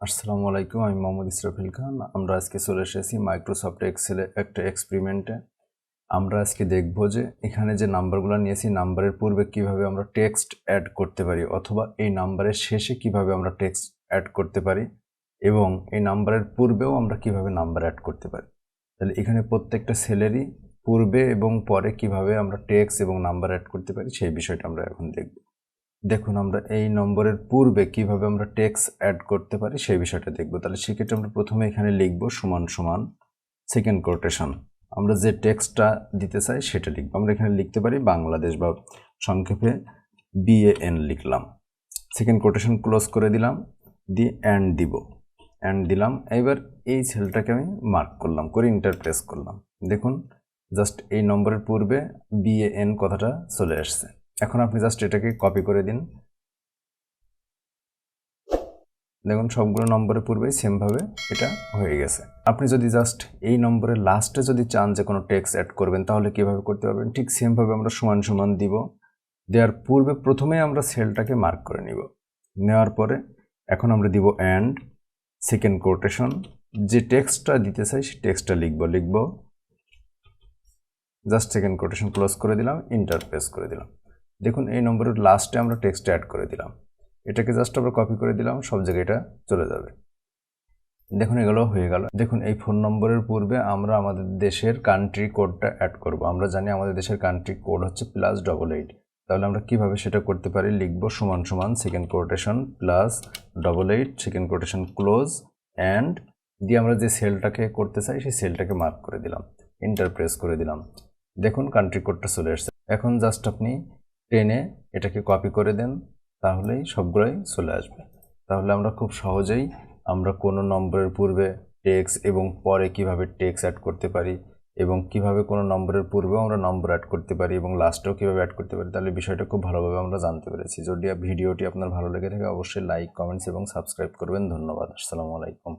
আসসালামু আলাইকুম, আমি মোহাম্মদ ইসরাফিল খান। আমরা আজকে চলে এসেছি মাইক্রোসফট এক্সেলে একটা এক্সপেরিমেন্টে। আমরা আজকে দেখব যে এখানে যে নাম্বারগুলো নিয়েছি, নাম্বারের পূর্বে কিভাবে আমরা টেক্সট অ্যাড করতে পারি, অথবা এই নাম্বারের শেষে কিভাবে আমরা টেক্সট অ্যাড করতে পারি, এবং এই নাম্বারের পূর্বেও আমরা কিভাবে নাম্বার অ্যাড করতে পারি। তাহলে এখানে প্রত্যেকটা সেলেরই পূর্বে এবং পরে কিভাবে আমরা টেক্সট এবং নাম্বার অ্যাড করতে পারি সেই বিষয়টা আমরা এখন দেখব। দেখুন, আমরা এই নম্বরের পূর্বে কিভাবে আমরা টেক্সট অ্যাড করতে পারি সেই বিষয়টা দেখব। তাহলে সেক্ষেত্রে আমরা প্রথমে এখানে লিখব সমান সমান সেকেন্ড কোটেশন। আমরা যে টেক্সটটা দিতে চাই সেটা লিখব। আমরা এখানে লিখতে পারি বাংলাদেশ, বা সংক্ষেপে BAN লিখলাম। সেকেন্ড কোটেশন ক্লোজ করে দিলাম, দিয়ে অ্যান্ড দিব, অ্যান্ড দিলাম। এবার এই সেলটাকে আমি মার্ক করলাম, করে ইন্টার প্রেস করলাম। দেখুন, জাস্ট এই নম্বরের পূর্বে BAN কথাটা চলে আসছে। এখন আপনি জাস্ট এটাকে কপি করে দিন। দেখুন, সবগুলো নম্বরের পূর্বেই সেমভাবে এটা হয়ে গেছে। আপনি যদি জাস্ট এই নম্বরের লাস্টে যদি চান যে কোনো টেক্সট অ্যাড করবেন, তাহলে কিভাবে করতে পারবেন? ঠিক সেমভাবে আমরা সমান সমান দিব। দেওয়ার পূর্বে প্রথমেই আমরা সেলটাকে মার্ক করে নিব। নেওয়ার পরে এখন আমরা দিব অ্যান্ড সেকেন্ড কোটেশন। যে টেক্সটটা দিতে চাই সেই টেক্সটটা লিখব। জাস্ট সেকেন্ড কোটেশন ক্লোজ করে দিলাম, ইন্টার প্রেস করে দিলাম। দেখুন, এই নম্বরের লাস্টে আমরা টেক্সট অ্যাড করে দিলাম। এটাকে জাস্ট আমরা কপি করে দিলাম, সব জায়গায় এটা চলে যাবে। দেখুন, এগুলো হয়ে গেল। দেখুন, এই ফোন নম্বরের পূর্বে আমরা আমাদের দেশের কান্ট্রি কোডটা অ্যাড করব। আমরা জানি আমাদের দেশের কান্ট্রি কোড হচ্ছে +88। তাহলে আমরা কিভাবে সেটা করতে পারি? লিখব সমান সমান second quotation +88 second quotation close and দিয়ে আমরা যে সেলটাকে করতে চাই সেই সেলটাকে মার্ক করে দিলাম, ইন্টার প্রেস করে দিলাম। দেখুন, কান্ট্রি কোডটা চলে আসছে। এখন জাস্ট আপনি টেনে এটাকে কপি করে দেন, তাহলেই সবগুলোই চলে আসবে। তাহলে আমরা খুব সহজেই আমরা কোনো নম্বরের পূর্বে টেক্সট এবং পরে কিভাবে টেক্সট অ্যাড করতে পারি, এবং কিভাবে কোনো নম্বরের পূর্বেও আমরা নম্বর অ্যাড করতে পারি, এবং লাস্টেও কিভাবে অ্যাড করতে পারি, তাহলে বিষয়টা খুব ভালোভাবে আমরা জানতে পেরেছি। যদি ভিডিওটি আপনার ভালো লেগে থাকে অবশ্যই লাইক, কমেন্টস এবং সাবস্ক্রাইব করবেন। ধন্যবাদ। আসসালামু আলাইকুম।